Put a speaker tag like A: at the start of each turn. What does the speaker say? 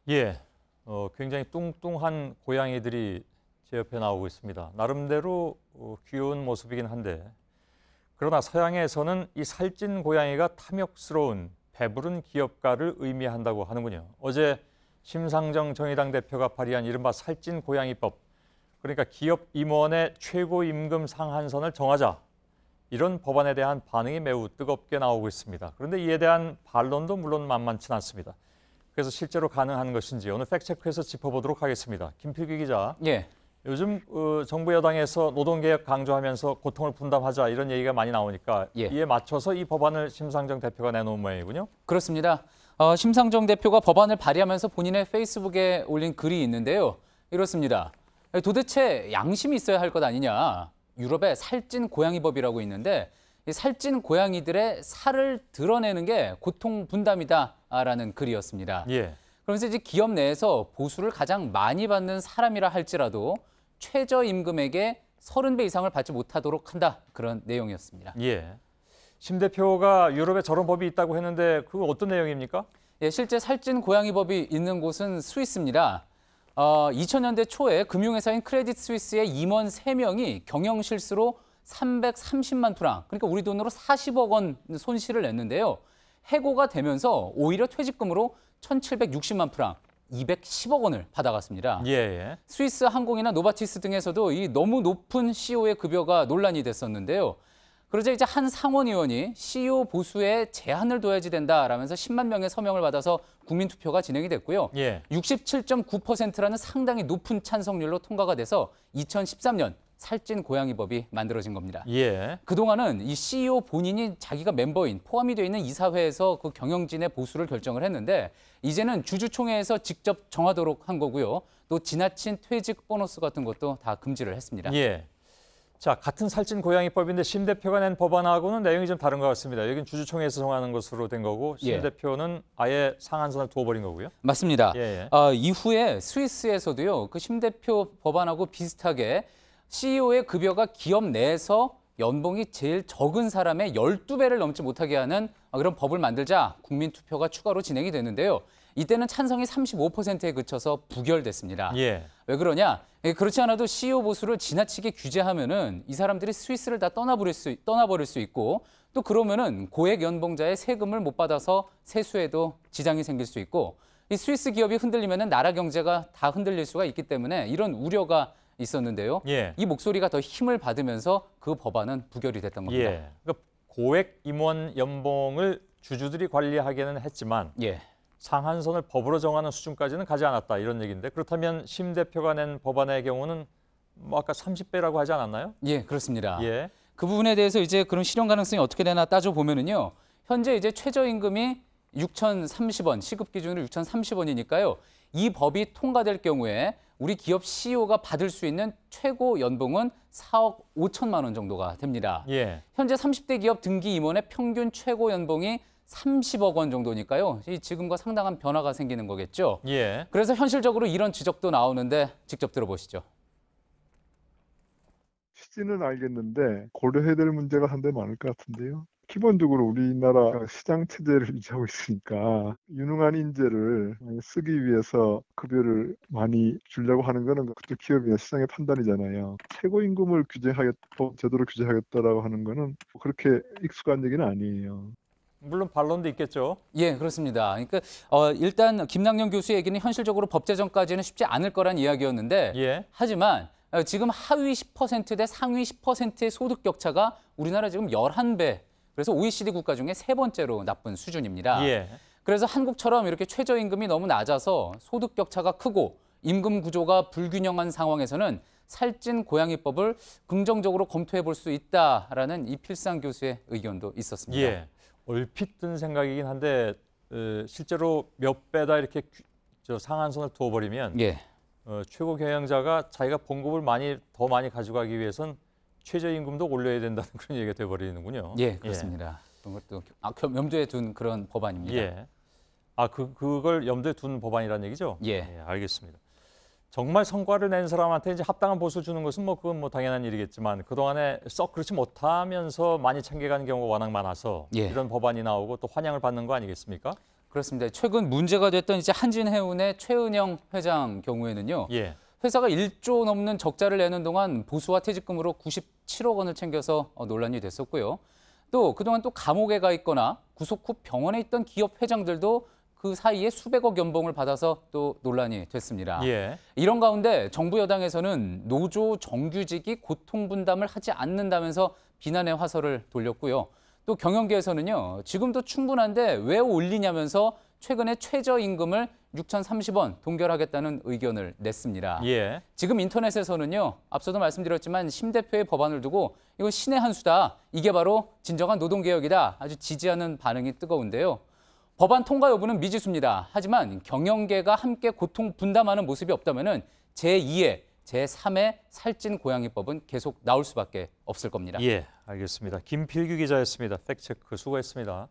A: 예, 굉장히 뚱뚱한 고양이들이 제 옆에 나오고 있습니다. 나름대로 귀여운 모습이긴 한데, 그러나 서양에서는 이 살찐 고양이가 탐욕스러운 배부른 기업가를 의미한다고 하는군요. 어제 심상정 정의당 대표가 발의한 이른바 살찐 고양이법, 그러니까 기업 임원의 최고 임금 상한선을 정하자, 이런 법안에 대한 반응이 매우 뜨겁게 나오고 있습니다. 그런데 이에 대한 반론도 물론 만만치 않습니다. 그래서 실제로 가능한 것인지 오늘 팩트체크에서 짚어보도록 하겠습니다. 김필기 기자.
B: 예.
A: 요즘 정부 여당에서 노동개혁 강조하면서 고통을 분담하자 이런 얘기가 많이 나오니까 이에 맞춰서 이 법안을 심상정 대표가 내놓은 모양이군요.
B: 그렇습니다. 심상정 대표가 법안을 발의하면서 본인의 페이스북에 올린 글이 있는데요. 이렇습니다. 도대체 양심이 있어야 할 것 아니냐. 유럽의 살찐 고양이법이라고 있는데 이 살찐 고양이들의 살을 드러내는 게 고통 분담이다라는 글이었습니다.
A: 예.
B: 그러면서 이제 기업 내에서 보수를 가장 많이 받는 사람이라 할지라도 최저임금액의 30배 이상을 받지 못하도록 한다. 그런 내용이었습니다.
A: 예. 심 대표가 유럽에 저런 법이 있다고 했는데 그거 어떤 내용입니까?
B: 예, 실제 살찐 고양이법이 있는 곳은 스위스입니다. 2000년대 초에 금융회사인 크레딧 스위스의 임원 3명이 경영 실수로 330만 프랑, 그러니까 우리 돈으로 40억 원 손실을 냈는데요. 해고가 되면서 오히려 퇴직금으로 1,760만 프랑, 210억 원을 받아갔습니다.
A: 예.
B: 스위스 항공이나 노바티스 등에서도 이 너무 높은 CEO의 급여가 논란이 됐었는데요. 그러자 이제 한 상원의원이 CEO 보수에 제한을 둬야지 된다라면서 10만 명의 서명을 받아서 국민투표가 진행이 됐고요. 67.9%라는 상당히 높은 찬성률로 통과가 돼서 2013년 살찐 고양이법이 만들어진 겁니다. 그동안은 이 CEO 본인이 자기가 멤버인 포함이 되어 있는 이사회에서 그 경영진의 보수를 결정을 했는데 이제는 주주총회에서 직접 정하도록 한 거고요. 또 지나친 퇴직 보너스 같은 것도 다 금지를 했습니다.
A: 자, 같은 살찐 고양이법인데 심 대표가 낸 법안하고는 내용이 좀 다른 것 같습니다. 여긴 주주총회에서 정하는 것으로 된 거고 심 대표는 아예 상한선을 두어버린 거고요.
B: 맞습니다. 이후에 스위스에서도요. 그 심 대표 법안하고 비슷하게 CEO의 급여가 기업 내에서 연봉이 제일 적은 사람의 12배를 넘지 못하게 하는 그런 법을 만들자 국민투표가 추가로 진행이 되는데요. 이때는 찬성이 35%에 그쳐서 부결됐습니다. 왜 그러냐? 그렇지 않아도 CEO 보수를 지나치게 규제하면은 이 사람들이 스위스를 다 떠나버릴 수 있고 또 그러면은 고액 연봉자의 세금을 못 받아서 세수에도 지장이 생길 수 있고 이 스위스 기업이 흔들리면은 나라 경제가 다 흔들릴 수가 있기 때문에 이런 우려가 있었는데요. 이 목소리가 더 힘을 받으면서 그 법안은 부결이 됐던 겁니다.
A: 그러니까 고액 임원 연봉을 주주들이 관리하기는 했지만 상한선을 법으로 정하는 수준까지는 가지 않았다 이런 얘기인데 그렇다면 심 대표가 낸 법안의 경우는 뭐 아까 30배라고 하지 않았나요?
B: 그렇습니다. 그 부분에 대해서 이제 그런 실현 가능성이 어떻게 되나 따져보면은요. 현재 이제 최저임금이 6,030원, 시급 기준으로 6,030원이니까요. 이 법이 통과될 경우에 우리 기업 CEO가 받을 수 있는 최고 연봉은 4억 5천만 원 정도가 됩니다. 현재 30대 기업 등기 임원의 평균 최고 연봉이 30억 원 정도니까요. 지금과 상당한 변화가 생기는 거겠죠. 그래서 현실적으로 이런 지적도 나오는데 직접 들어보시죠.
C: 취지는 알겠는데 고려해야 될 문제가 상당히 많을 것 같은데요. 기본적으로 우리나라 시장 체제를 유지하고 있으니까 유능한 인재를 쓰기 위해서 급여를 많이 주려고 하는 거는 그것도 기업이나 시장의 판단이잖아요. 최고임금을 제도로 규제하겠다라고 하는 거는 그렇게 익숙한 얘기는 아니에요.
A: 물론 반론도 있겠죠.
B: 그렇습니다. 그러니까 일단 김남영 교수의 얘기는 현실적으로 법 제정까지는 쉽지 않을 거란 이야기였는데 하지만 지금 하위 10% 대 상위 10%의 소득 격차가 우리나라 지금 11배, 그래서 OECD 국가 중에 3번째로 나쁜 수준입니다. 그래서 한국처럼 이렇게 최저임금이 너무 낮아서 소득 격차가 크고 임금 구조가 불균형한 상황에서는 살찐 고양이법을 긍정적으로 검토해 볼 수 있다라는 이필상 교수의 의견도 있었습니다.
A: 얼핏 든 생각이긴 한데 실제로 몇 배다 이렇게 상한선을 두어버리면 최고 경영자가 자기가 봉급을 더 많이 가져가기 위해선 최저임금도 올려야 된다는 그런 얘기가 돼버리는군요.
B: 그렇습니다. 그런 것도 염두에 둔 그런 법안입니다.
A: 그걸 염두에 둔 법안이라는 얘기죠? 알겠습니다. 정말 성과를 낸 사람한테 이제 합당한 보수를 주는 것은 그건 당연한 일이겠지만 그동안에 썩 그렇지 못하면서 많이 챙겨가는 경우가 워낙 많아서 이런 법안이 나오고 또 환영을 받는 거 아니겠습니까?
B: 그렇습니다. 최근 문제가 됐던 이제 한진해운의 최은영 회장 경우에는요.
A: 예.
B: 회사가 1조 넘는 적자를 내는 동안 보수와 퇴직금으로 97억 원을 챙겨서 논란이 됐었고요. 또 그동안 또 감옥에 가 있거나 구속 후 병원에 있던 기업 회장들도 그 사이에 수백억 연봉을 받아서 또 논란이 됐습니다.
A: 예.
B: 이런 가운데 정부 여당에서는 노조 정규직이 고통 분담을 하지 않는다면서 비난의 화살을 돌렸고요. 또 경영계에서는요. 지금도 충분한데 왜 올리냐면서 최근에 최저임금을 6,030원 동결하겠다는 의견을 냈습니다.
A: 예.
B: 지금 인터넷에서는요. 앞서도 말씀드렸지만 심 대표의 법안을 두고 이건 신의 한 수다. 이게 바로 진정한 노동개혁이다. 아주 지지하는 반응이 뜨거운데요. 법안 통과 여부는 미지수입니다. 하지만 경영계가 함께 고통 분담하는 모습이 없다면 제2의, 제3의 살찐 고양이법은 계속 나올 수밖에 없을 겁니다.
A: 예, 알겠습니다. 김필규 기자였습니다. 팩트체크 수고했습니다.